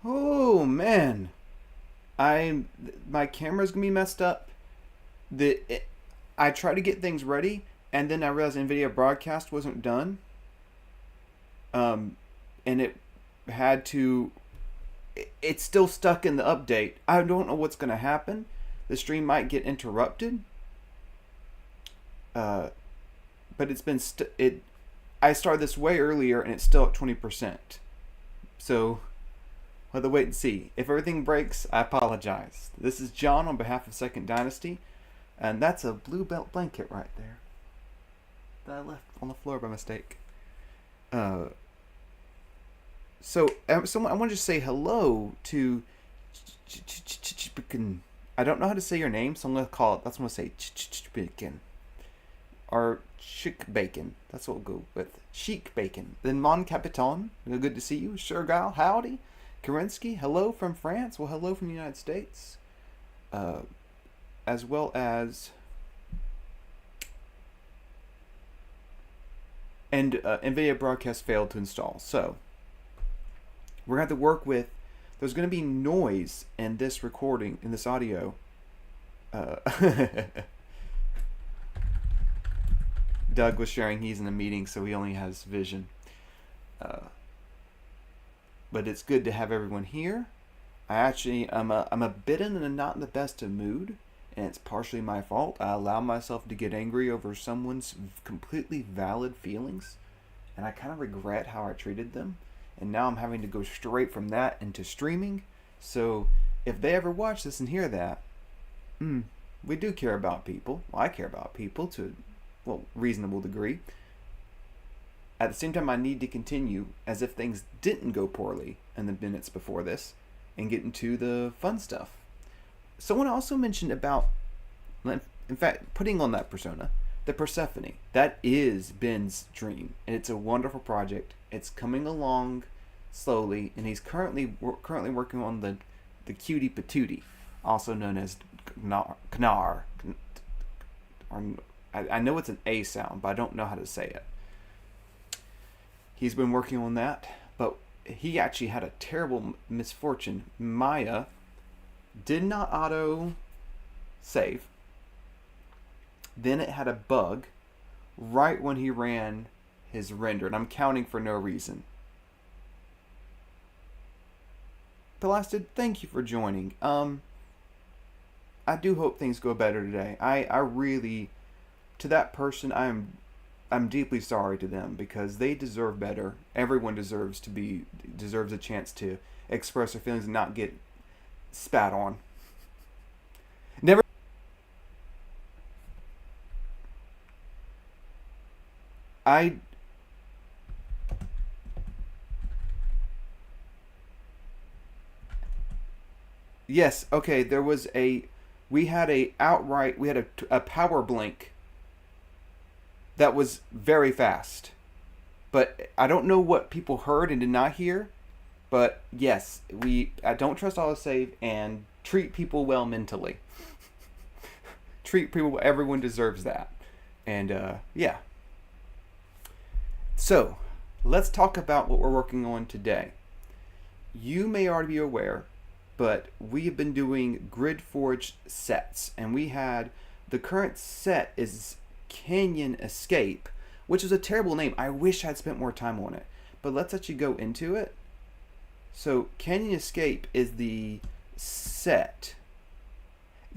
Oh man, I my camera's gonna be messed up. I tried to get things ready, and then I realized NVIDIA broadcast wasn't done. And it had to. It's still stuck in the update. I don't know what's gonna happen. The stream might get interrupted. But it's been I started this way earlier and it's still at 20%. So we'll have to wait and see. If everything breaks, I apologize. This is John on behalf of Second Dynasty, and that's a blue belt blanket right there that I left on the floor by mistake. So I want to just say hello to. I don't know how to say your name, so I'm gonna call it. That's what I'm gonna say. Bacon, or Chic Bacon. That's what we'll go with. Chic Bacon. Then Mon Capitan. Good to see you. Shergal, howdy. Kerensky, hello from France. Well, hello from the United States. As well as. And NVIDIA Broadcast failed to install. So, we're going to have to work with. There's going to be noise in this recording, in this audio. Doug was sharing he's in a meeting, so he only has vision. But it's good to have everyone here. I'm a bit in and not in the best of mood, and it's partially my fault. I allow myself to get angry over someone's completely valid feelings, and I kind of regret how I treated them. And now I'm having to go straight from that into streaming. So if they ever watch this and hear that, we do care about people. Well, I care about people to a reasonable degree. At the same time, I need to continue as if things didn't go poorly in the minutes before this and get into the fun stuff. Someone also mentioned about, in fact, putting on that persona, the Persephone. That is Ben's dream, and it's a wonderful project. It's coming along slowly, and he's currently working on the cutie patootie, also known as Knar. I know it's an A sound, but I don't know how to say it. He's been working on that, but he actually had a terrible misfortune. Maya did not auto save. Then it had a bug right when he ran his render, and I'm counting for no reason. Blasted, thank you for joining. I do hope things go better today. I really, to that person, I'm deeply sorry to them because they deserve better. Everyone deserves a chance to express their feelings and not get spat on. Never. Yes, okay, we had a power blink that was very fast. But I don't know what people heard and did not hear. But yes, I don't trust autosave and treat people well mentally. Treat people, everyone deserves that. And yeah. So, let's talk about what we're working on today. You may already be aware, but we have been doing Grid Forge sets, and the current set is Canyon Escape, which is a terrible name. I wish I'd spent more time on it, but let's actually go into it. So Canyon Escape is the set.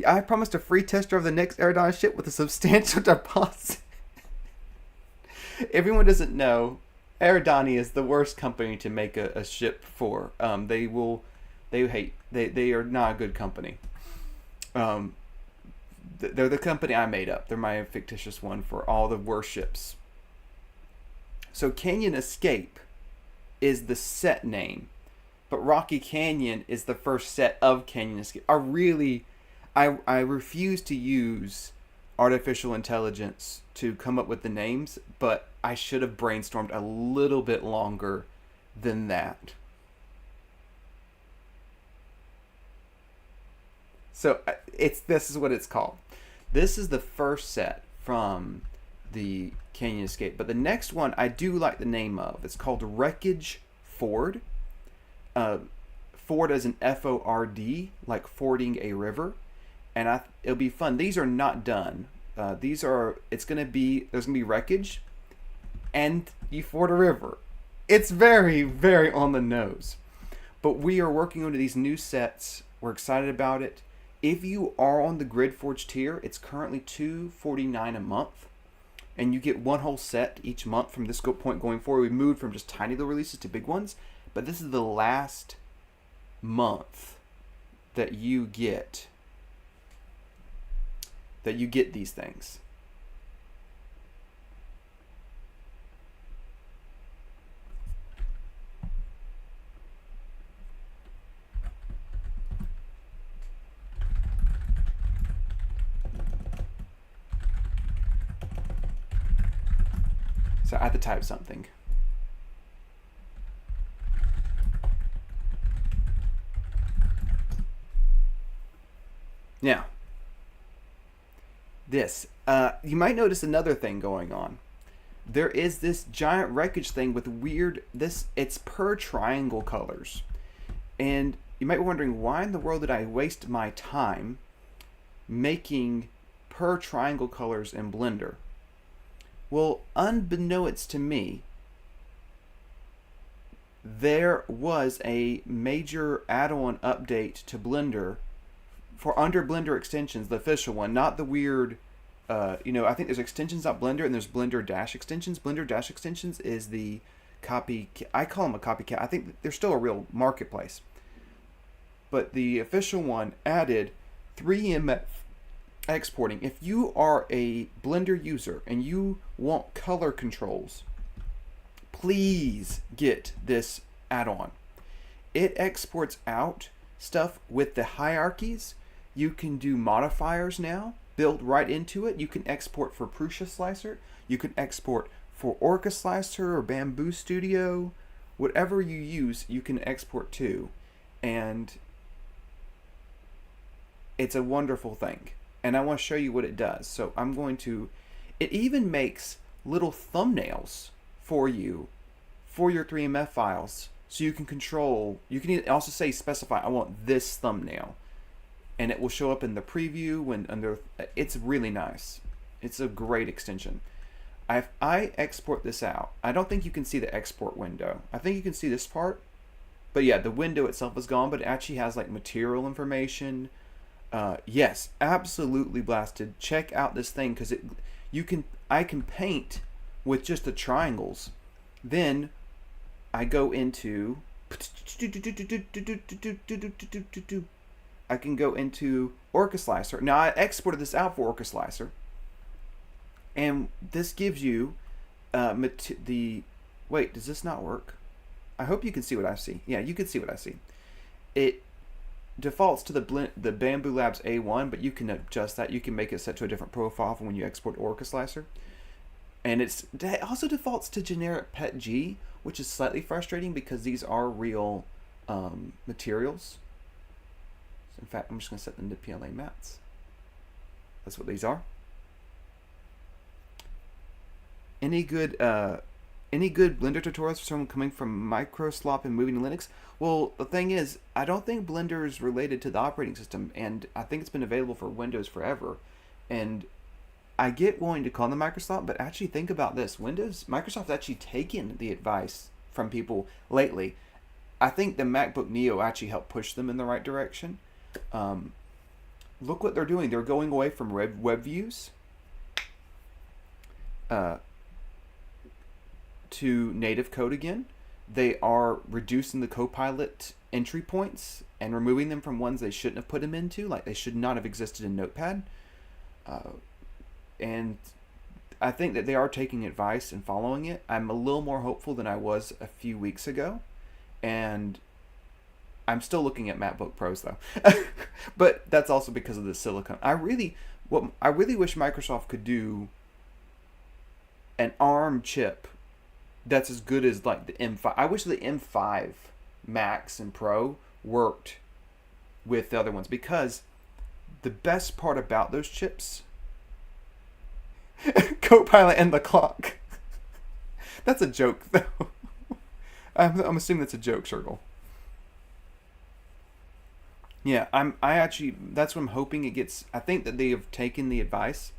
I promised a free tester of the next Aerodon ship with a substantial deposit. Everyone doesn't know, Aerodani is the worst company to make a ship for. They are not a good company. They're the company I made up. They're my fictitious one for all the worst ships. So Canyon Escape is the set name, but Rocky Canyon is the first set of Canyon Escape. I refuse to use artificial intelligence to come up with the names, but I should have brainstormed a little bit longer than that. So this is what it's called. This is the first set from the Canyon Escape, but the next one I do like the name of. It's called Wreckage Ford. Ford as an Ford, like fording a river, and it'll be fun. These are not done. There's gonna be wreckage, and you ford a river. It's very, very on the nose, but we are working on these new sets. We're excited about it. If you are on the Grid Forge tier, it's currently $249 a month. and you get one whole set each month from this point going forward. We moved from just tiny little releases to big ones, but this is the last month that you get these things. So I had to type something. Now, this. You might notice another thing going on. There is this giant wreckage thing with weird, it's per triangle colors. And you might be wondering, why in the world did I waste my time making per triangle colors in Blender? Well, unbeknownst to me, there was a major add-on update to Blender for under Blender extensions, the official one, not the weird, I think there's extensions.blender and there's Blender Dash extensions. Blender Dash extensions is the copy, I call them a copycat. I think they're still a real marketplace. But the official one added 3M exporting. If you are a Blender user and you want color controls, please get this add-on. It exports out stuff with the hierarchies. You can do modifiers now built right into it. You can export for Prusa Slicer. You can export for Orca Slicer or Bamboo Studio. Whatever you use, you can export to. And it's a wonderful thing. And I want to show you what it does. So it even makes little thumbnails for you for your 3MF files. So you can control, you can also specify, I want this thumbnail. And it will show up in the preview it's really nice. It's a great extension. If I export this out, I don't think you can see the export window. I think you can see this part. But yeah, the window itself is gone, but it actually has like material information. Yes, absolutely blasted. Check out this thing because I can paint with just the triangles. Then I go into Orca Slicer. Now I exported this out for Orca Slicer, and this gives you wait, does this not work? I hope you can see what I see. Yeah, you can see what I see. It defaults to the Bamboo Labs A1, but you can adjust that. You can make it set to a different profile from when you export Orca Slicer. And it also defaults to generic PETG, which is slightly frustrating because these are real materials. So in fact, I'm just going to set them to PLA mats. That's what these are. Any good Blender tutorials for someone coming from Microslop and moving to Linux? Well, the thing is, I don't think Blender is related to the operating system, and I think it's been available for Windows forever. And I get wanting to call them Microsoft, but actually think about this. Microsoft's actually taken the advice from people lately. I think the MacBook Neo actually helped push them in the right direction. Look what they're doing. They're going away from web views to native code again. They are reducing the Copilot entry points and removing them from ones they shouldn't have put them into, like they should not have existed in Notepad. And I think that they are taking advice and following it. I'm a little more hopeful than I was a few weeks ago, and I'm still looking at MacBook Pros though. But that's also because of the silicon. I really wish Microsoft could do an ARM chip that's as good as like the M5. I wish the M5 Max and Pro worked with the other ones, because the best part about those chips, Copilot and the clock. That's a joke though. I'm assuming that's a joke, Circle. Yeah, that's what I'm hoping it gets. I think that they have taken the advice.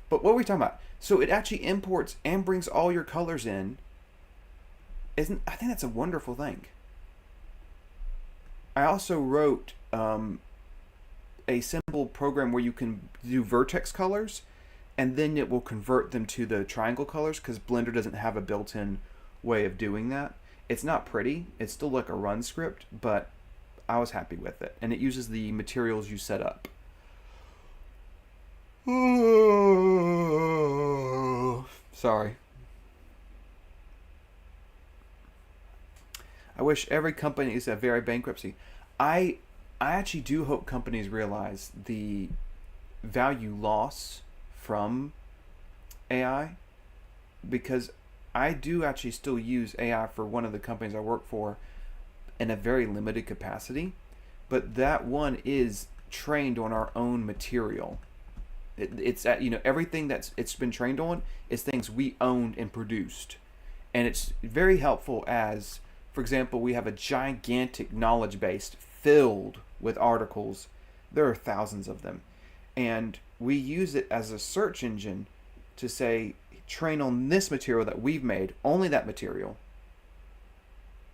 But what are we talking about? So it actually imports and brings all your colors in. I think that's a wonderful thing. I also wrote a simple program where you can do vertex colors, and then it will convert them to the triangle colors because Blender doesn't have a built-in way of doing that. It's not pretty. It's still like a run script, but I was happy with it. And it uses the materials you set up. Sorry. I wish every company is a very bankruptcy. I actually do hope companies realize the value loss from AI, because I do actually still use AI for one of the companies I work for in a very limited capacity, but that one is trained on our own material. It's at, everything that's it's been trained on is things we owned and produced, and it's very helpful as, for example, we have a gigantic knowledge base filled with articles. There are thousands of them, and we use it as a search engine to say, train on this material that we've made, only that material.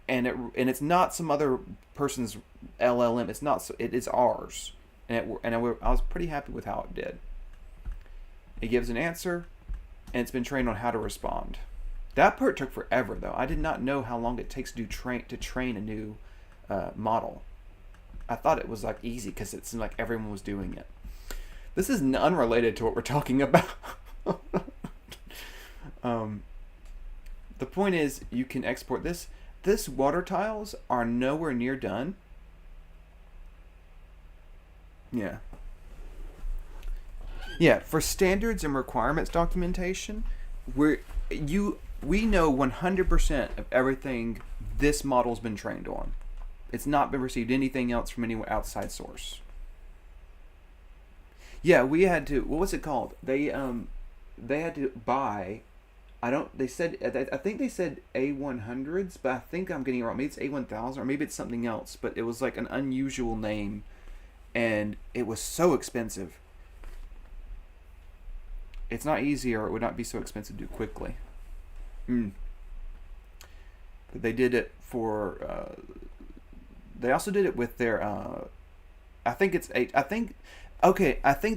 And it's not some other person's LLM. It's not. It is ours, and I was pretty happy with how it did. It gives an answer, and it's been trained on how to respond. That part took forever, though. I did not know how long it takes to train a new model. I thought it was like easy because it seemed like everyone was doing it. This is unrelated to what we're talking about. The point is, you can export this. This water tiles are nowhere near done. Yeah. Yeah, for standards and requirements documentation, we know 100% of everything this model's been trained on. It's not been received anything else from any outside source. Yeah, we had to. What was it called? They had to buy. They said. I think they said A100s, but I think I'm getting it wrong. Maybe it's A1000, or maybe it's something else. But it was like an unusual name, and it was so expensive. It's not easy, or it would not be so expensive to do quickly. But they did it for. They also did it with their. I think it's eight. I think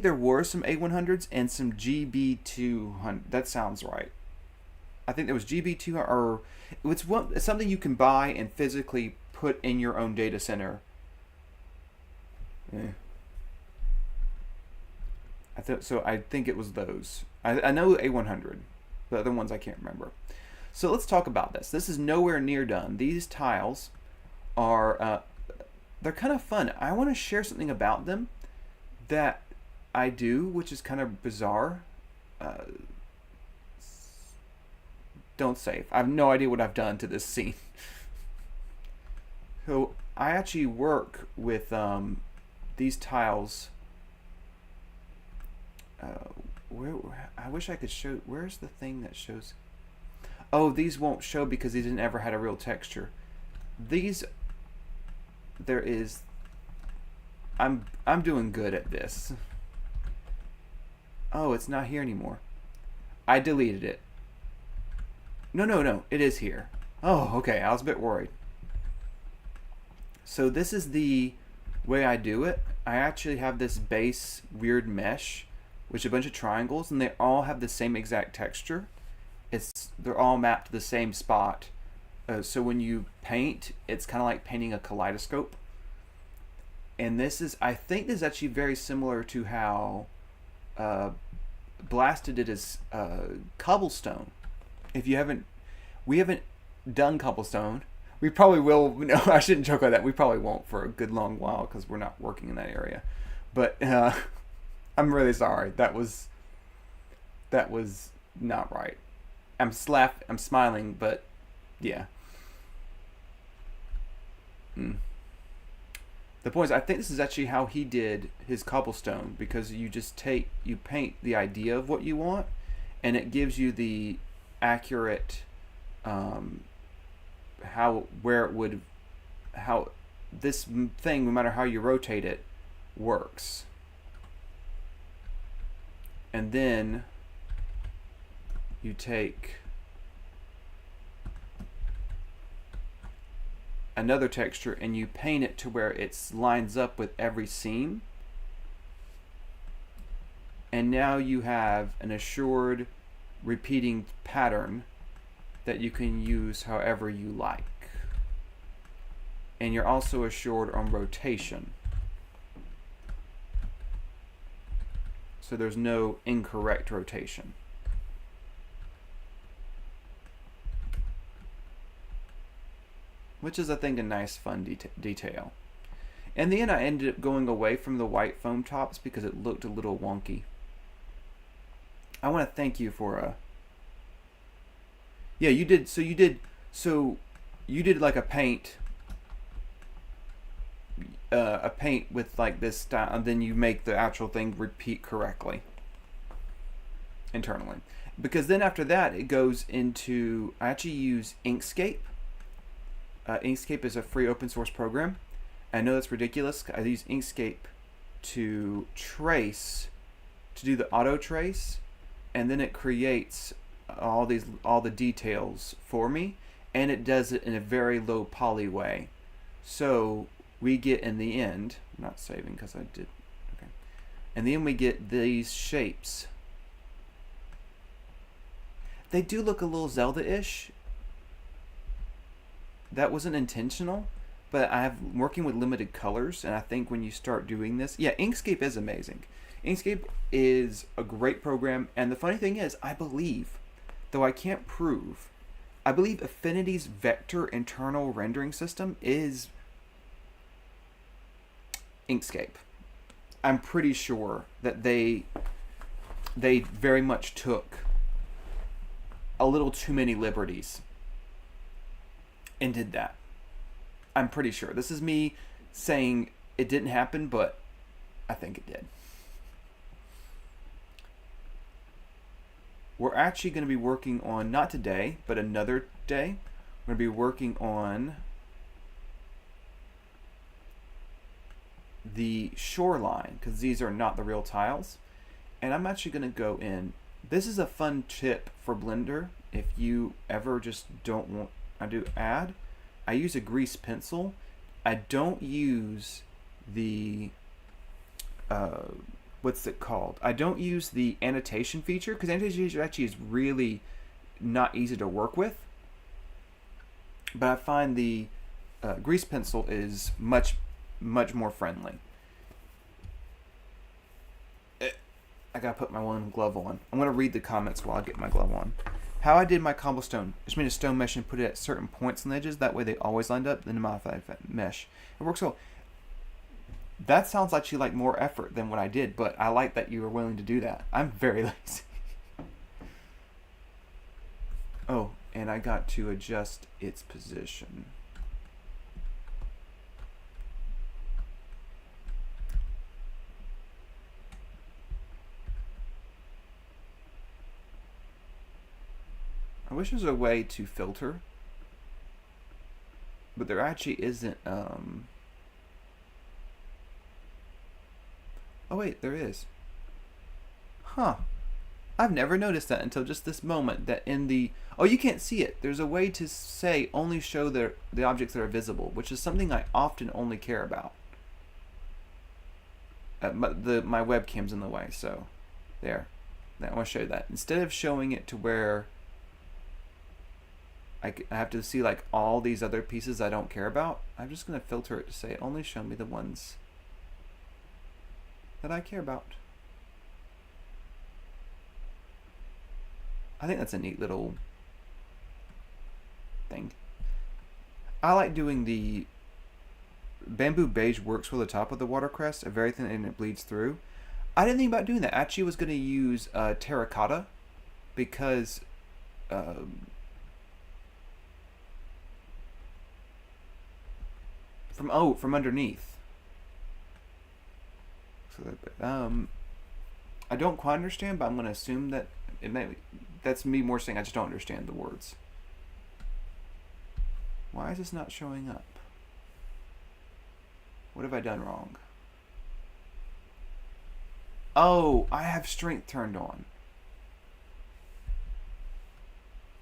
there were some A100s and some GB200. That sounds right. I think there was GB200, or it's something you can buy and physically put in your own data center. Yeah. I think it was those. I know A100. The other ones I can't remember. So let's talk about this. This is nowhere near done. These tiles are they're kind of fun. I want to share something about them that I do, which is kind of bizarre. Don't save. I have no idea what I've done to this scene. So I actually work with these tiles. I wish I could show. Where's the thing that shows? Oh, these won't show because these never had a real texture. There is. I'm doing good at this. Oh, it's not here anymore. I deleted it. No. It is here. Oh, okay. I was a bit worried. So this is the way I do it. I actually have this base weird mesh, which is a bunch of triangles, and they all have the same exact texture. They're all mapped to the same spot. So when you paint, it's kind of like painting a kaleidoscope. And I think this is actually very similar to how Blasted did his cobblestone. We haven't done cobblestone. We probably will. No, I shouldn't joke like that. We probably won't for a good long while because we're not working in that area. But I'm really sorry. That was not right. I'm smiling, but yeah. The point is, I think this is actually how he did his cobblestone, because you paint the idea of what you want, and it gives you the accurate how this thing, no matter how you rotate it, works. And then you take another texture and you paint it to where it lines up with every seam. And now you have an assured repeating pattern that you can use however you like. And you're also assured on rotation. So there's no incorrect rotation. Which is, I think, a nice, fun detail. In the end, I ended up going away from the white foam tops because it looked a little wonky. I want to thank you for yeah, you did. So you did like a paint with like this style, and then you make the actual thing repeat correctly internally. Because then after that, it goes into, I actually use Inkscape. Inkscape is a free open source program. I know that's ridiculous. I use Inkscape to do the auto trace, and then it creates all the details for me, and it does it in a very low poly way. So we get, in the end, I'm not saving because I did, okay. And then we get these shapes. They do look a little Zelda-ish. That wasn't intentional, but I'm working with limited colors, and I think when you start doing this, yeah, Inkscape is amazing. Inkscape is a great program, and the funny thing is, I believe, though I can't prove, I believe Affinity's vector internal rendering system is Inkscape. I'm pretty sure that they very much took a little too many liberties and did that. I'm pretty sure. This is me saying it didn't happen, but I think it did. We're actually going to be working on, not today, but another day, we're going to be working on the shoreline, because these are not the real tiles. And I'm actually going to go in. This is a fun tip for Blender. If you ever just don't want, I use a grease pencil. I don't use the what's it called? I don't use the annotation feature, because annotation feature actually is really not easy to work with. But I find the grease pencil is much more friendly. I gotta put my one glove on. I'm gonna read the comments while I get my glove on. How I did my cobblestone. Just made a stone mesh and put it at certain points on the edges. That way they always lined up. Then modified mesh. It works well. That sounds actually like more effort than what I did, but I like that you were willing to do that. I'm very lazy. Oh, and I got to adjust its position. I wish there was a way to filter, but there actually isn't. Oh wait, there is. Huh. I've never noticed that until just this moment, that in the... Oh, you can't see it. There's a way to say only show the objects that are visible, which is something I often only care about. My webcam's in the way, so there. I want to show you that. Instead of showing it to where I have to see like all these other pieces I don't care about, I'm just going to filter it to say only show me the ones that I care about. I think that's a neat little thing. I like doing the bamboo beige works for the top of the watercress, a very thin, and it bleeds through. I didn't think about doing that. I actually was going to use terracotta because from underneath. So I don't quite understand, but I'm going to assume that it may. That's me more saying I just don't understand the words. Why is this not showing up? What have I done wrong? Oh, I have strength turned on.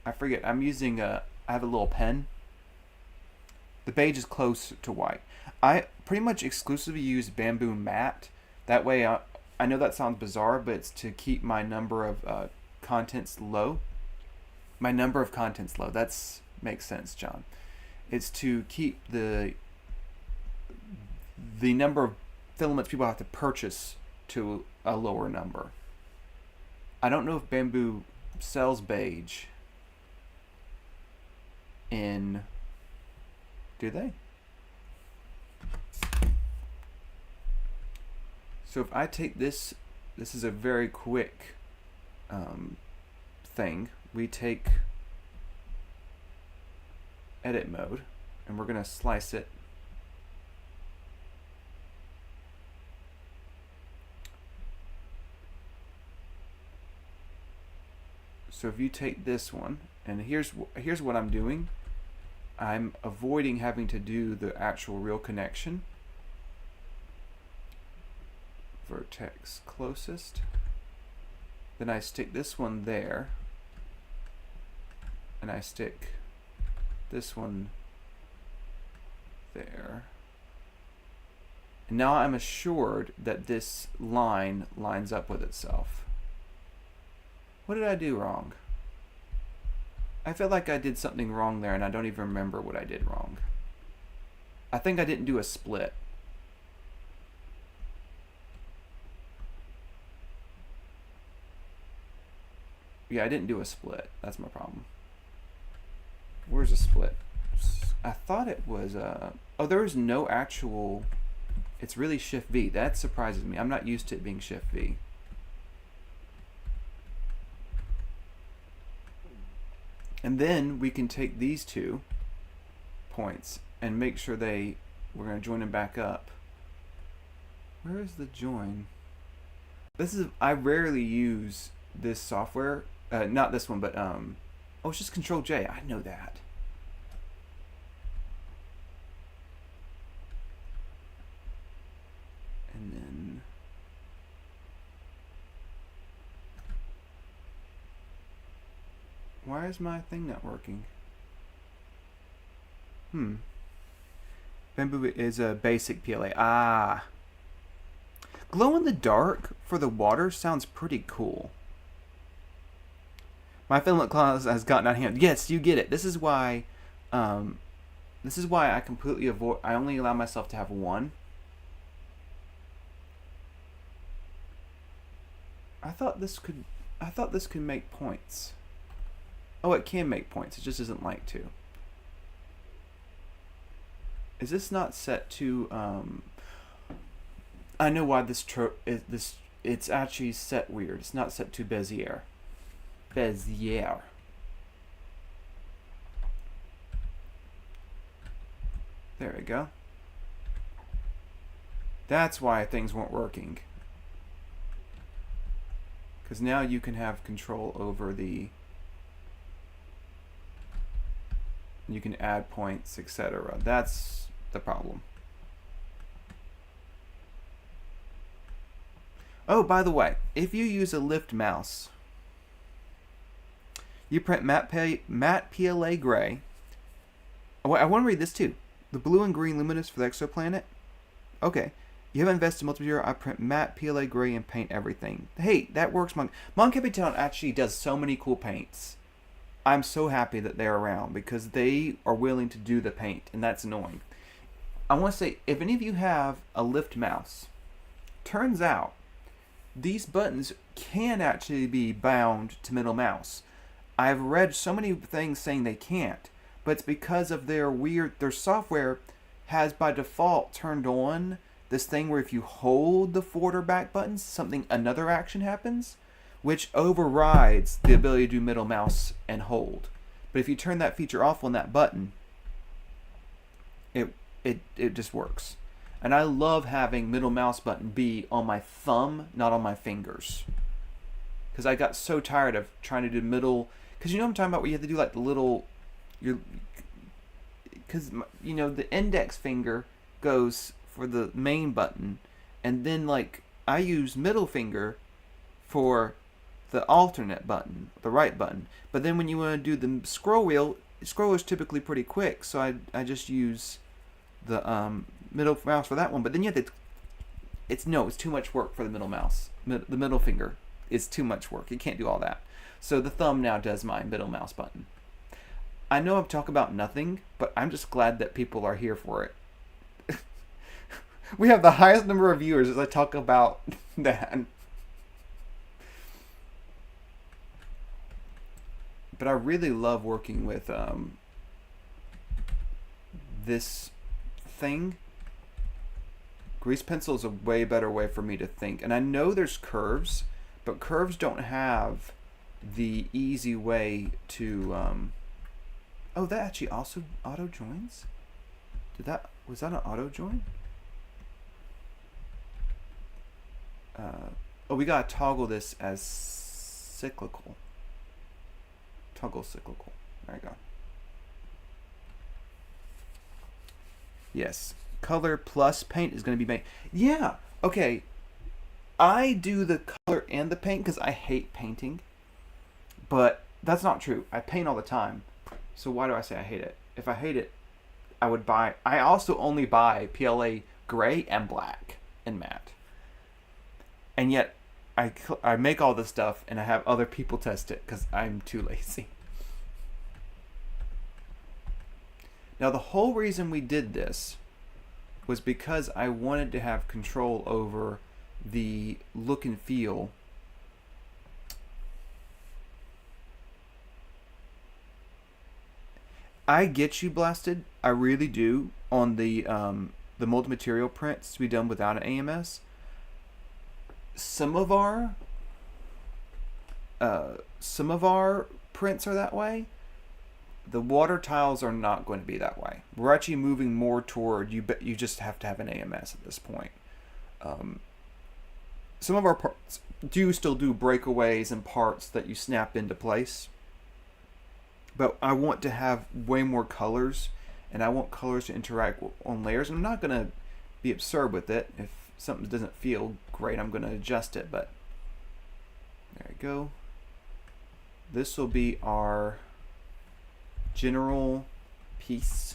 I forget. I'm using I have a little pen. The beige is close to white. I pretty much exclusively use bamboo matte. That way I know that sounds bizarre, but it's to keep my number of contents low. My number of contents low. That's makes sense, John. It's to keep the number of filaments people have to purchase to a lower number. I don't know if bamboo sells beige in. Do they? So if I take this, this is a very quick thing. We take edit mode and we're going to slice it. So if you take this one, and here's what I'm doing. I'm avoiding having to do the actual real connection. Vertex closest. Then I stick this one there. And I stick this one there. And now I'm assured that this line lines up with itself. What did I do wrong? I feel like I did something wrong there and I don't even remember what I did wrong. I think I didn't do a split. Yeah, I didn't do a split. That's my problem. Where's a split? I thought it was oh, there is no actual. It's really Shift V. That surprises me. I'm not used to it being Shift V. And then we can take these 2 points and make sure we're going to join them back up. Where is the join? I rarely use this software. Not this one, but oh, it's just Control J. I know that. And then why is my thing not working? Bamboo is a basic PLA. Ah. Glow in the dark for the water sounds pretty cool. My filament clause has gotten out of hand. Yes, you get it. This is why I completely avoid. I only allow myself to have one. I thought this could make points. Oh, it can make points. It just doesn't like to. Is this not set to? I know why it's actually set weird. It's not set to Bezier. Bezier. There we go. That's why things weren't working. Because now you can have control over the. You can add points, etc. That's the problem. Oh, by the way, if you use a lift mouse, you print matte PLA gray. Oh, I want to read this too. The blue and green luminous for the exoplanet. Okay. You haven't invested multiple years. I print matte PLA gray and paint everything. Hey, that works. Mon Capitan actually does so many cool paints. I'm so happy that they're around because they are willing to do the paint, and that's annoying. I want to say, if any of you have a lift mouse, turns out these buttons can actually be bound to middle mouse. I've read so many things saying they can't, but it's because of their software has by default turned on this thing where if you hold the forward or back buttons, another action happens, which overrides the ability to do middle mouse and hold. But if you turn that feature off on that button, it just works. And I love having middle mouse button be on my thumb, not on my fingers. Because I got so tired of trying to do middle. Because you know what I'm talking about, where you have to do like the little. Because the index finger goes for the main button, and then like I use middle finger for the alternate button, the right button. But then when you want to do the scroll wheel, scroll is typically pretty quick, so I just use the middle mouse for that one. But then you have to it's too much work for the middle mouse. The middle finger is too much work. It can't do all that. So the thumb now does my middle mouse button. I know I'm talking about nothing, but I'm just glad that people are here for it. We have the highest number of viewers as I talk about that. But I really love working with this thing. Grease pencil is a way better way for me to think. And I know there's curves, but curves don't have the easy way to... Oh, that actually also auto joins? Was that an auto join? Oh, we gotta toggle this as cyclical. Toggle cyclical. There you go. Yes. Color plus paint is gonna be paint. Yeah. Okay. I do the color and the paint because I hate painting. But that's not true. I paint all the time. So why do I say I hate it? If I hate it, I would buy... I also only buy PLA gray and black and matte. And yet, I make all this stuff and I have other people test it because I'm too lazy. Now, the whole reason we did this was because I wanted to have control over the look and feel. I get you, Blasted. I really do. On the multi-material prints to be done without an AMS. Some of our prints are that way. The water tiles are not going to be that way. We're actually moving more toward you just have to have an AMS at this point. Some of our parts do still do breakaways and parts that you snap into place. But I want to have way more colors, and I want colors to interact on layers. I'm not going to be absurd with it. If something doesn't feel great, I'm going to adjust it. But there we go. This will be our general piece.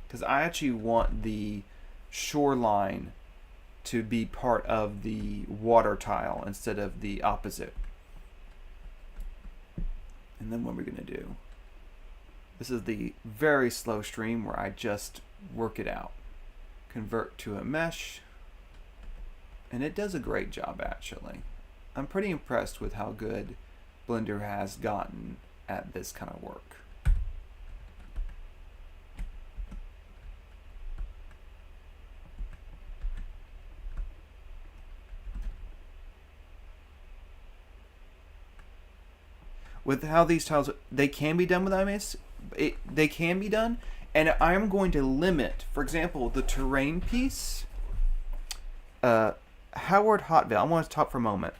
Because I actually want the shoreline to be part of the water tile instead of the opposite. And then what we're going to do, this is the very slow stream where I just work it out. Convert to a mesh. And it does a great job, actually. I'm pretty impressed with how good Blender has gotten at this kind of work. With how these tiles, they can be done with IMAX. They can be done, and I'm going to limit, for example, the terrain piece. Howard Hotvale, I want to talk for a moment.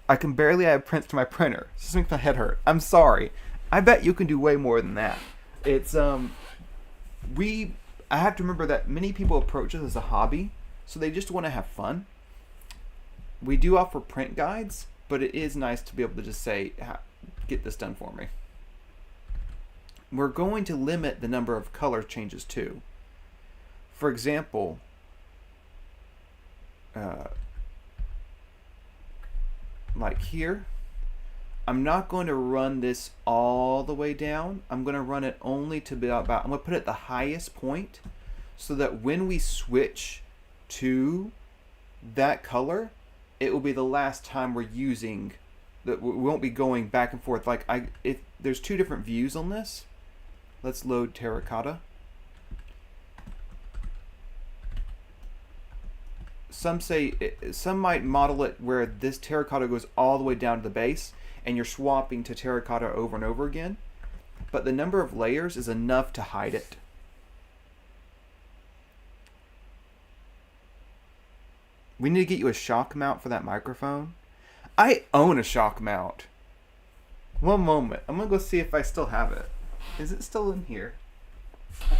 I can barely add prints to my printer. This makes my head hurt. I'm sorry. I bet you can do way more than that. It's I have to remember that many people approach this as a hobby, so they just want to have fun. We do offer print guides, but it is nice to be able to just say, get this done for me. We're going to limit the number of color changes too. For example, like here, I'm not going to run this all the way down. I'm going to run it only to be about, I'm going to put it at the highest point so that when we switch to that color, it will be the last time we're using that. We won't be going back and forth. Like if there's two different views on this. Let's load terracotta. Some might model it where this terracotta goes all the way down to the base and you're swapping to terracotta over and over again. But the number of layers is enough to hide it. We need to get you a shock mount for that microphone. I own a shock mount. One moment. I'm going to go see if I still have it. Is it still in here? I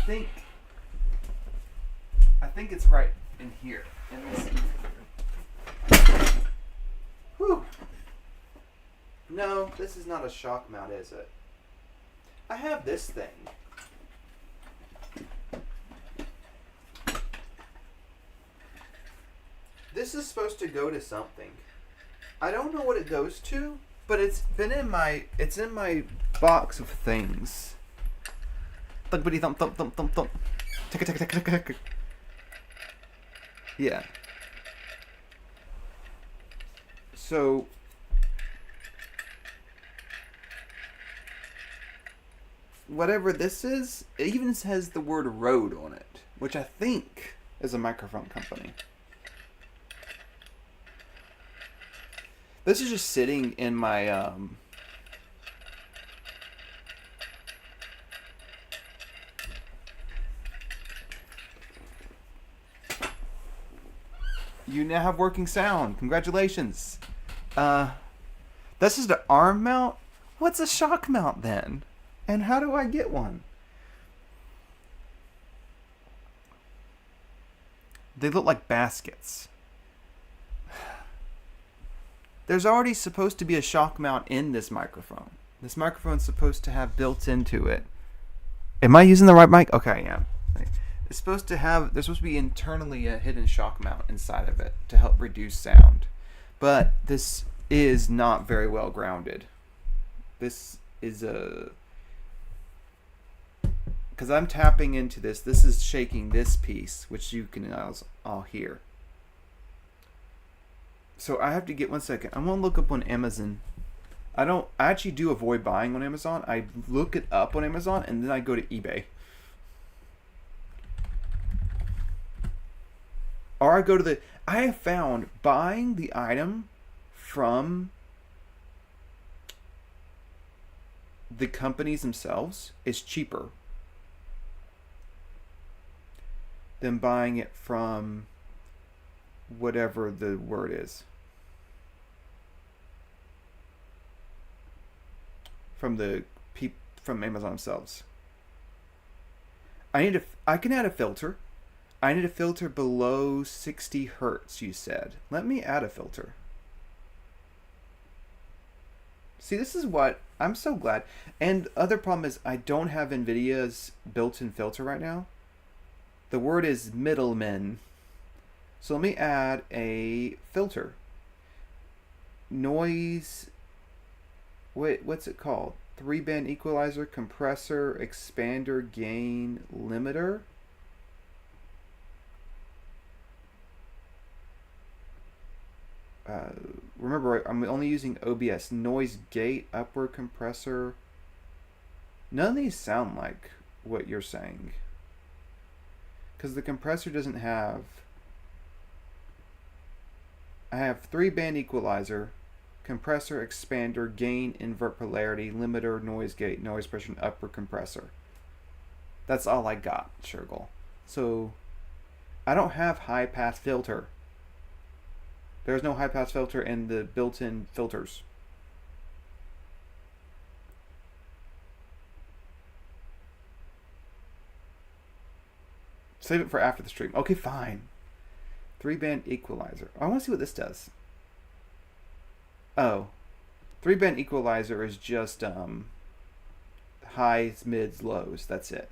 think it's right in here. In this. Whew. No, this is not a shock mount, is it? I have this thing. This is supposed to go to something. I don't know what it goes to, but it's in my box of things. Thumpity thump thump thump thump thump. Tick tick tick tick tick. Yeah. So whatever this is, it even says the word Rode on it, which I think is a microphone company. This is just sitting in my You now have working sound. Congratulations. This is the arm mount. What's a shock mount then? And how do I get one? They look like baskets. There's already supposed to be a shock mount in this microphone. This microphone's supposed to have built into it. Am I using the right mic? Okay, I am. It's supposed to have, there's supposed to be internally a hidden shock mount inside of it to help reduce sound. But this is not very well grounded. This is a, because I'm tapping into this. This is shaking this piece, which you can all hear. So I have to get 1 second. I'm gonna look up on Amazon. I actually do avoid buying on Amazon. I look it up on Amazon and then I go to eBay. Or I go to I have found buying the item from the companies themselves is cheaper than buying it from whatever the word is. From Amazon themselves. I can add a filter. I need a filter below 60 hertz, you said. Let me add a filter. See, this is what I'm so glad. And the other problem is I don't have NVIDIA's built-in filter right now. The word is middleman. So let me add a filter. Noise. Wait, what's it called? 3-band equalizer, compressor, expander, gain, limiter. Remember, I'm only using OBS. Noise gate, upward compressor. None of these sound like what you're saying. Because the compressor doesn't have... I have 3-band equalizer, compressor, expander, gain, invert polarity, limiter, noise gate, noise suppression, upward compressor. That's all I got, Shergel. So, I don't have high-pass filter. There's no high-pass filter in the built-in filters. Save it for after the stream. Okay, fine. 3-band equalizer. I want to see what this does. Oh. 3-band equalizer is just highs, mids, lows. That's it.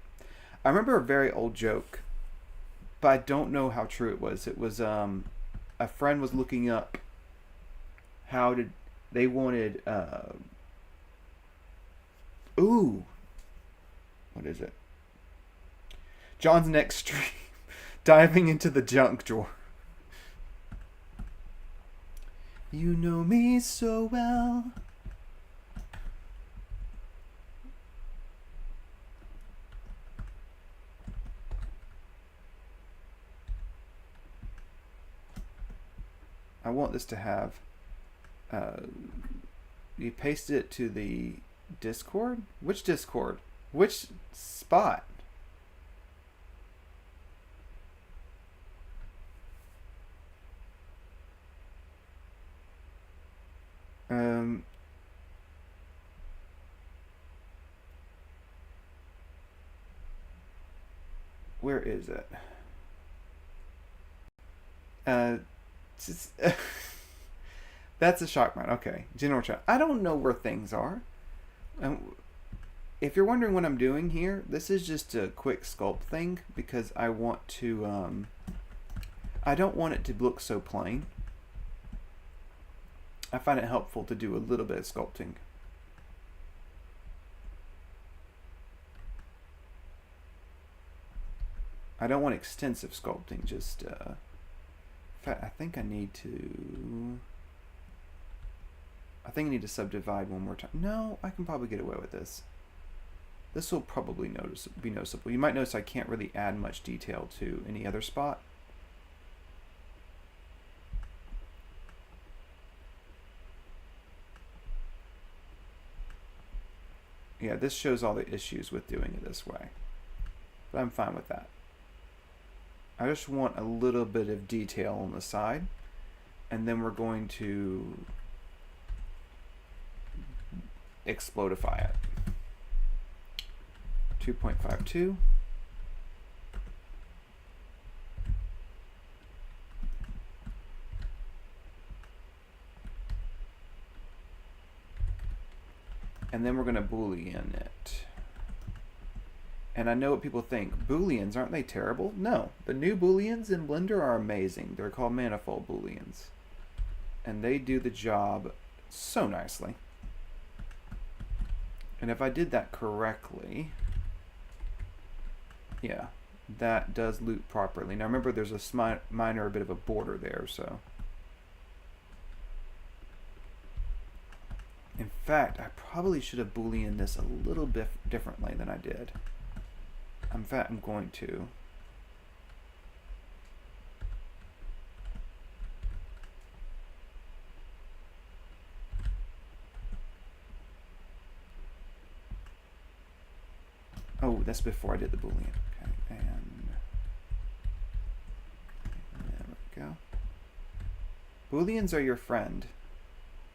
I remember a very old joke, but I don't know how true it was. It was a friend was looking up how they wanted what is it? John's next stream. Diving into the junk drawer. You know me so well. I want this to have you pasted it to the Discord? Which Discord? Which spot? Where is it? That's a shock mount. Okay, general chat. I don't know where things are. If you're wondering what I'm doing here, this is just a quick sculpt thing because I want to. I don't want it to look so plain. I find it helpful to do a little bit of sculpting. I don't want extensive sculpting, just, in fact, I think I need to subdivide one more time. No, I can probably get away with this. This will probably be noticeable. You might notice I can't really add much detail to any other spot. Yeah, this shows all the issues with doing it this way. But I'm fine with that. I just want a little bit of detail on the side. And then we're going to explodify it. 2.52. And then we're going to Boolean it. And I know what people think. Booleans, aren't they terrible? No. The new Booleans in Blender are amazing. They're called manifold Booleans. And they do the job so nicely. And if I did that correctly, yeah, that does loop properly. Now remember, there's a minor bit of a border there, so. In fact, I probably should have Boolean this a little bit differently than I did. In fact, I'm going to. Oh, that's before I did the Boolean. Okay, and there we go. Booleans are your friend,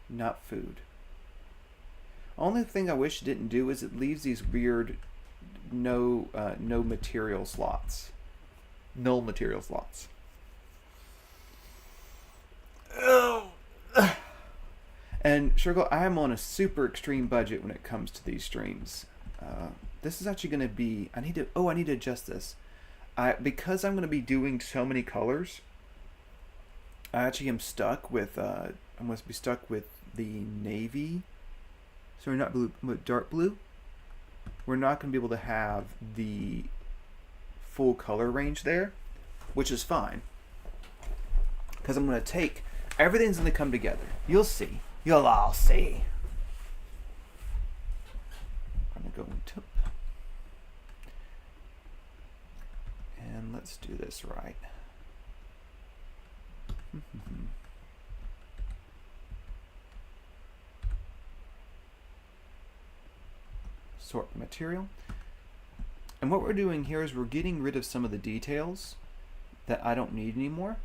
not food. Only thing I wish it didn't do is it leaves these weird no material slots. Null material slots. Oh. And Sugar, I am on a super extreme budget when it comes to these streams. This is actually going to be, I need to adjust this. Because I'm going to be doing so many colors, I actually am stuck with, I must be stuck with the navy. Sorry, not blue, but dark blue. We're not going to be able to have the full color range there, which is fine. Because I'm going to take, everything's going to come together. You'll see. You'll all see. I'm going to go into, and let's do this right. Sort the material. And what we're doing here is we're getting rid of some of the details that I don't need anymore.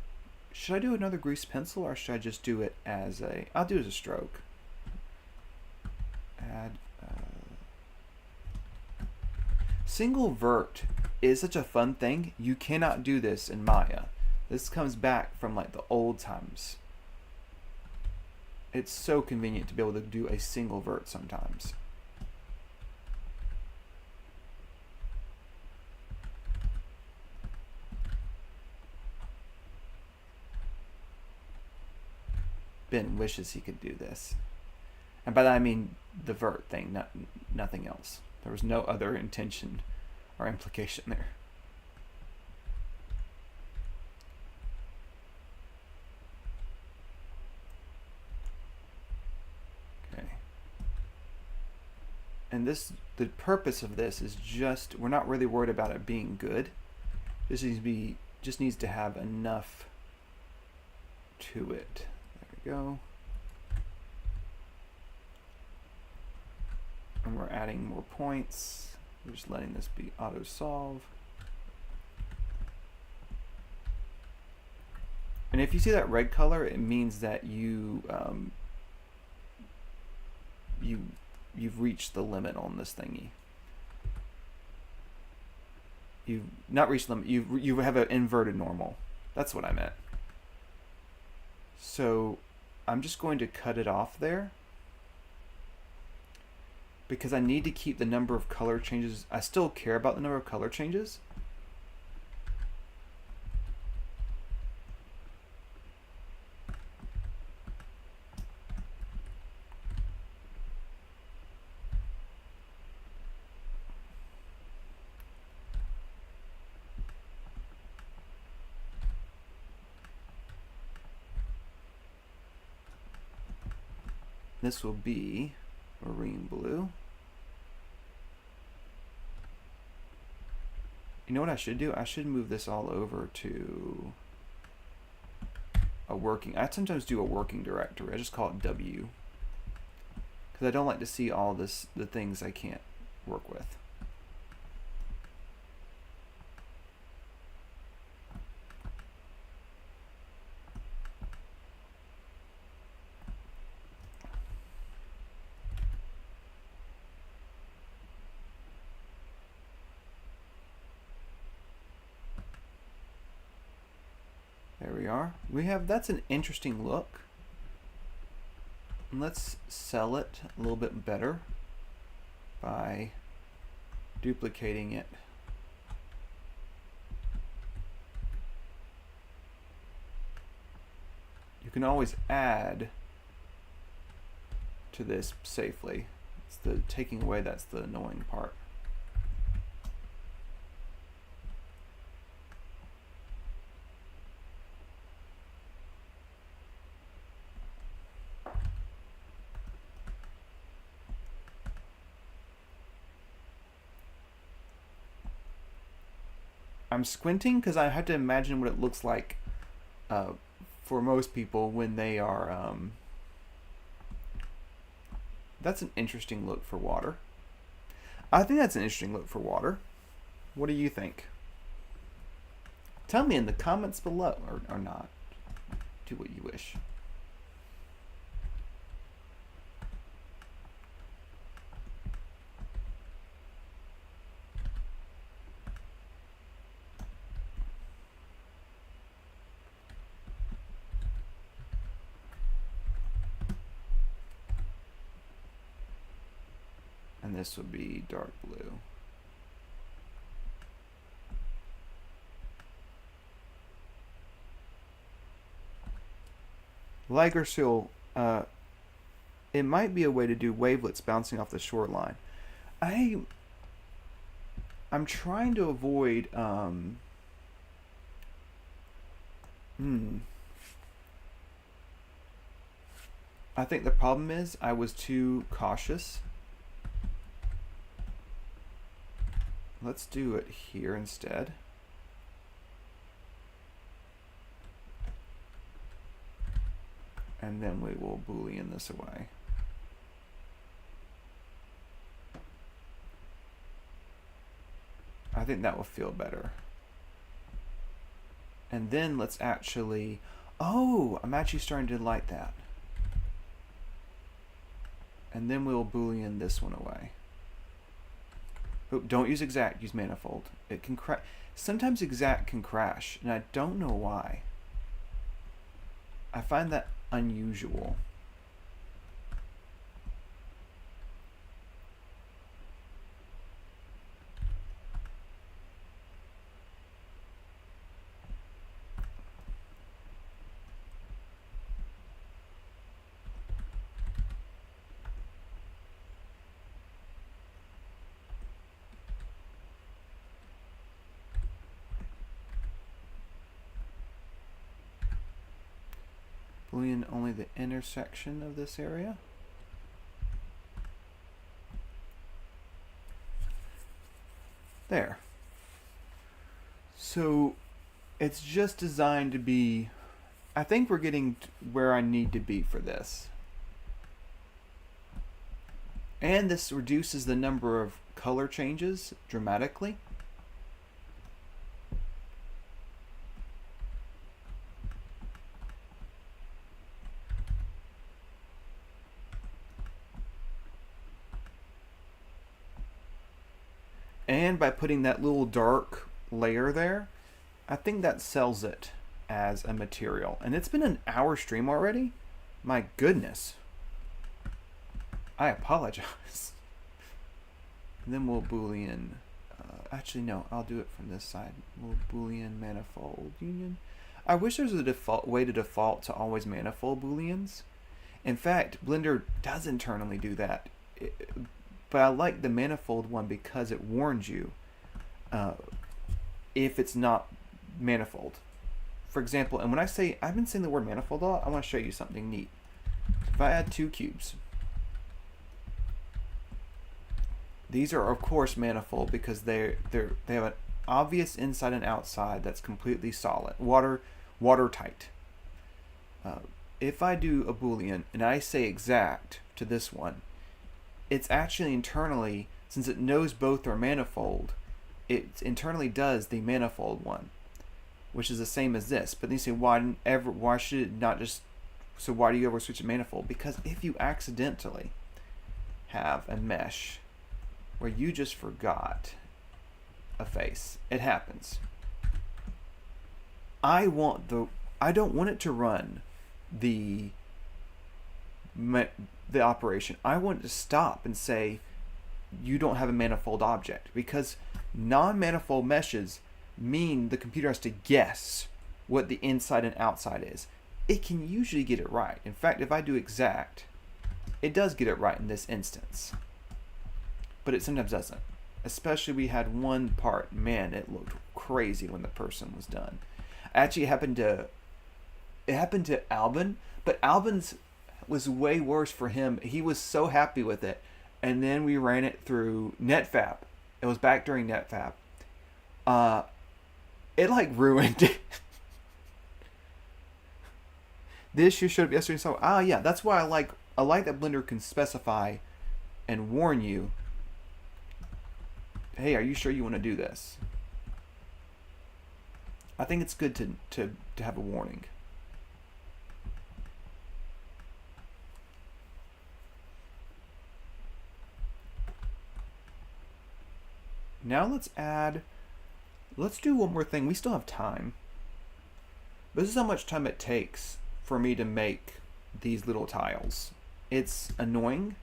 Should I do another grease pencil, or should I just do it as a, I'll do it as a stroke. Add single vert is such a fun thing. You cannot do this in Maya. This comes back from like the old times. It's so convenient to be able to do a single vert sometimes. Ben wishes he could do this. And by that I mean the vert thing, nothing else. There was no other intention or implication there. Okay. And this, the purpose of this is just, we're not really worried about it being good. This just needs to have enough to it. Go. And we're adding more points. We're just letting this be auto solve. And if you see that red color, it means that you've reached the limit on this thingy. You've not reached the limit. You have an inverted normal. That's what I meant. So I'm just going to cut it off there because I need to keep the number of color changes. I still care about the number of color changes. This will be marine blue. You know what I should do? I should move this all over to a working. I sometimes do a working directory. I just call it W, because I don't like to see all the things I can't work with. There we are. We have, that's an interesting look. Let's sell it a little bit better by duplicating it. You can always add to this safely. It's the taking away that's the annoying part. I'm squinting because I have to imagine what it looks like for most people when they are. That's an interesting look for water. I think that's an interesting look for water. What do you think? Tell me in the comments below, or not. Do what you wish. And this would be dark blue. Liger seal, it might be a way to do wavelets bouncing off the shoreline. I'm trying to avoid I think the problem is I was too cautious. Let's do it here instead. And then we will Boolean this away. I think that will feel better. And then let's actually, oh, I'm actually starting to like that. And then we'll Boolean this one away. Oh, don't use exact, use manifold. It can crash. Sometimes exact can crash, and I don't know why. I find that unusual. Boolean only the intersection of this area. There. So it's just designed to be, I think we're getting where I need to be for this. And this reduces the number of color changes dramatically. And by putting that little dark layer there, I think that sells it as a material. And it's been an hour stream already? My goodness. I apologize. And then we'll Boolean, actually no, I'll do it from this side. We'll Boolean manifold union. I wish there was a default way to default to always manifold Booleans. In fact, Blender does internally do that. But I like the manifold one because it warns you if it's not manifold. For example, and when I say, I've been saying the word manifold a lot, I want to show you something neat. If I add two cubes, These are of course manifold because they have an obvious inside and outside that's completely solid, watertight. Uh, if I do a boolean and I say exact to this one, it's actually internally, since it knows both are manifold, it internally does the manifold one, which is the same as this. But then you say, why should it not just, so why do you ever switch to manifold? Because if you accidentally have a mesh where you just forgot a face, it happens. I don't want it to run the operation. I want it to stop and say you don't have a manifold object, because non-manifold meshes mean the computer has to guess what the inside and outside is. It can usually get it right. In fact, if I do exact, it does get it right in this instance. But it sometimes doesn't. Especially we had one part, man, it looked crazy when the person was done. Actually, it happened to Albin, but Albin's was way worse for him. He was so happy with it. And then we ran it through NetFab. It was back during NetFab. It like ruined it. The issue showed up yesterday. So, yeah, that's why I like that Blender can specify and warn you. Hey, are you sure you want to do this? I think it's good to have a warning. Now let's do one more thing. We still have time. This is how much time it takes for me to make these little tiles. It's annoying.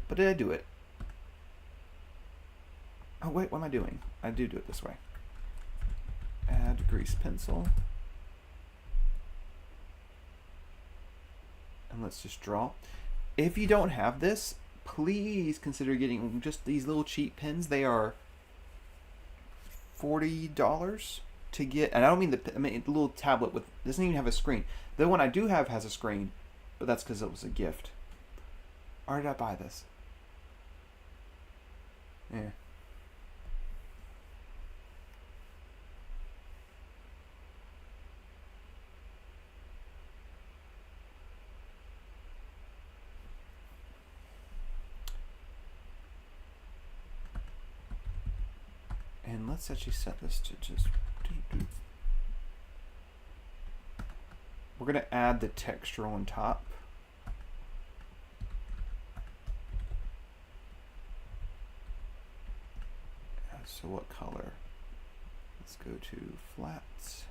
But did I do it? Oh wait, what am I doing? I do it this way. Add grease pencil. And let's just draw. If you don't have this, please consider getting just these little cheap pens. They are $40 to get, and I don't mean the little tablet with doesn't even have a screen. The one I do have has a screen, but that's because it was a gift. Or did I buy this? Yeah. And let's actually set this to just... We're going to add the texture on top. So what color? Let's go to flats.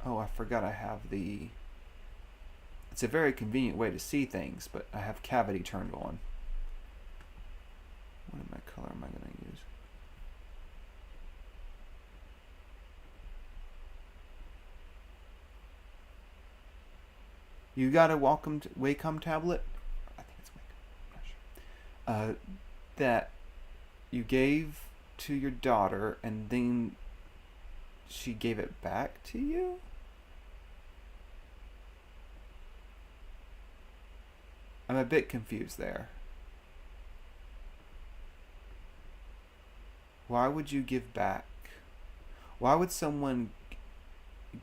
Oh, I forgot I have the... It's a very convenient way to see things, but I have cavity turned on. What color am I going to use? You got a Wacom tablet? I think it's Wacom. I'm not sure. That you gave to your daughter and then she gave it back to you? I'm a bit confused there. Why would you give back? Why would someone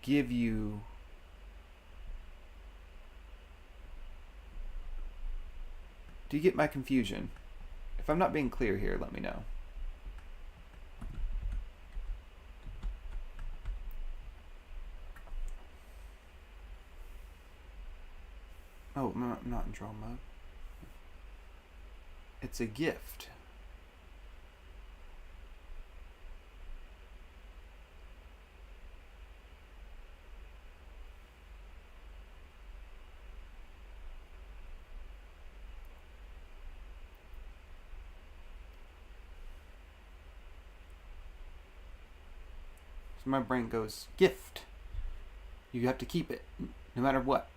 give you... Do you get my confusion? If I'm not being clear here, let me know. Oh, I'm not in draw mode. It's a gift. So my brain goes, gift. You have to keep it, no matter what.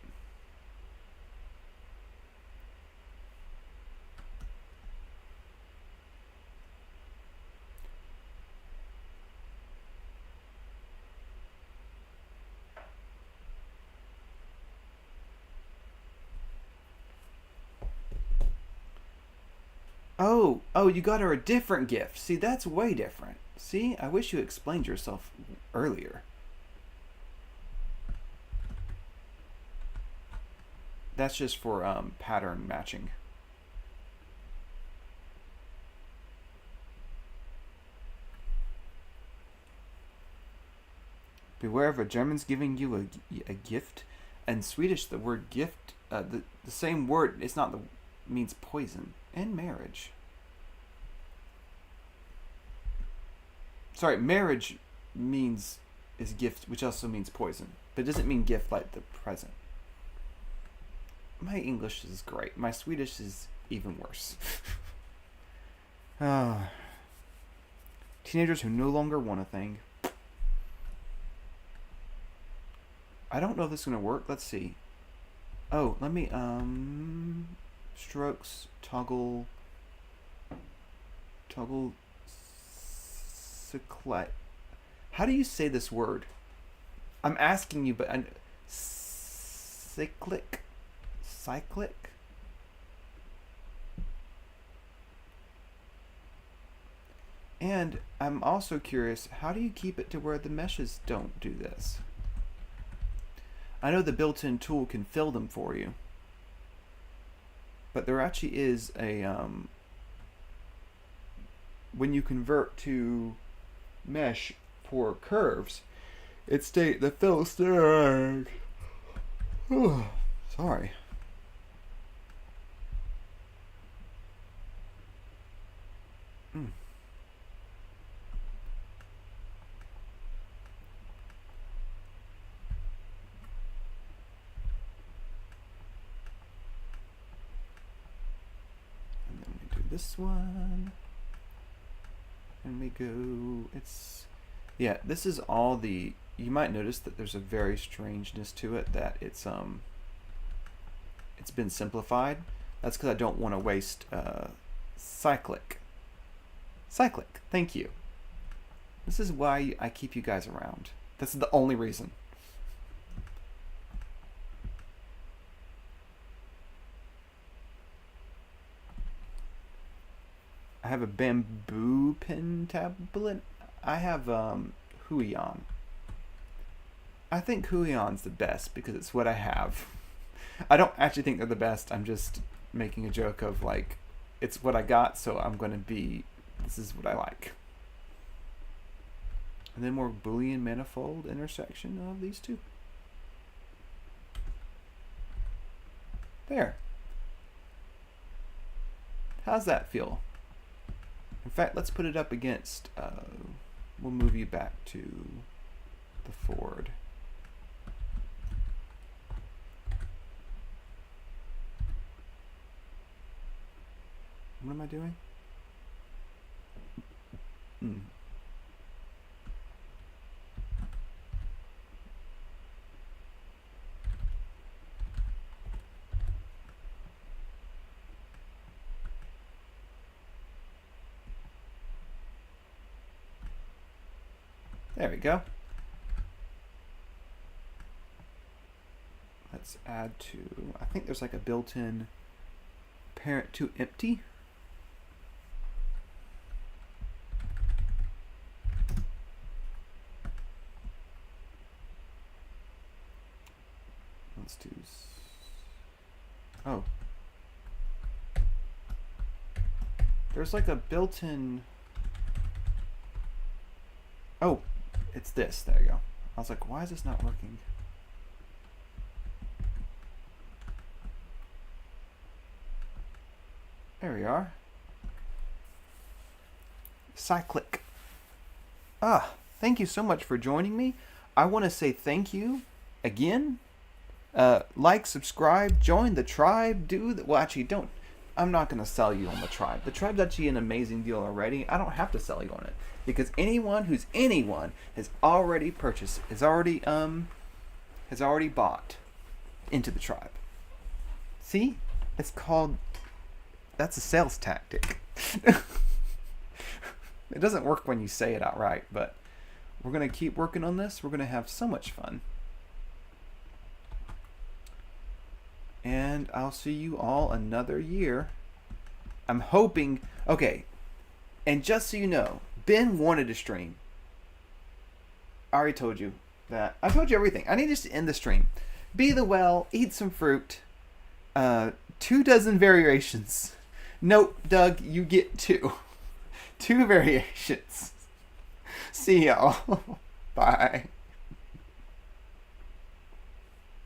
Oh, you got her a different gift. See, that's way different. See, I wish you explained yourself earlier. That's just for pattern matching. Beware of a German's giving you a gift. In Swedish, the word gift, the same word, it's not the means poison and marriage. Sorry, marriage means is gift, which also means poison, but it doesn't mean gift like the present. My English is great. My Swedish is even worse. Teenagers who no longer want a thing. I don't know if this is gonna work. Let's see. Oh, let me strokes toggle cyclic. How do you say this word? I'm asking you, but cyclic. And I'm also curious, how do you keep it to where the meshes don't do this? I know the built-in tool can fill them for you, but there actually is a when you convert to mesh for curves, it state the fill state. Sorry. This one, and we go, yeah, this is all the, you might notice that there's a very strangeness to it, that it's been simplified. That's because I don't want to waste cyclic, thank you. This is why I keep you guys around. This is the only reason. I have a bamboo pen tablet. I have Huion. I think Huion's the best because it's what I have. I don't actually think they're the best. I'm just making a joke of like, it's what I got, so I'm going to be, this is what I like. And then more Boolean manifold intersection of these two. There. How's that feel? In fact, let's put it up against, we'll move you back to the Ford. What am I doing? There we go. Let's add to, I think there's like a built-in parent to empty. Let's do, oh. There's like a built-in, oh. It's this. There you go. I was like, why is this not working? There we are. Cyclic. Thank you so much for joining me. I want to say thank you again. Like, subscribe, join the tribe, well, actually, don't. I'm not going to sell you on the tribe. The tribe's actually an amazing deal already. I don't have to sell you on it because anyone has already purchased, has already bought into the tribe. See? It's called, that's a sales tactic. It doesn't work when you say it outright, but we're going to keep working on this. We're going to have so much fun. And I'll see you all another year I'm hoping. Okay, and just so you know, Ben wanted to stream. I already told you that. I told you everything. I need us to end the stream. Be the well, eat some fruit. 2 dozen variations. Nope, Doug, you get 2. 2 variations. See y'all. Bye.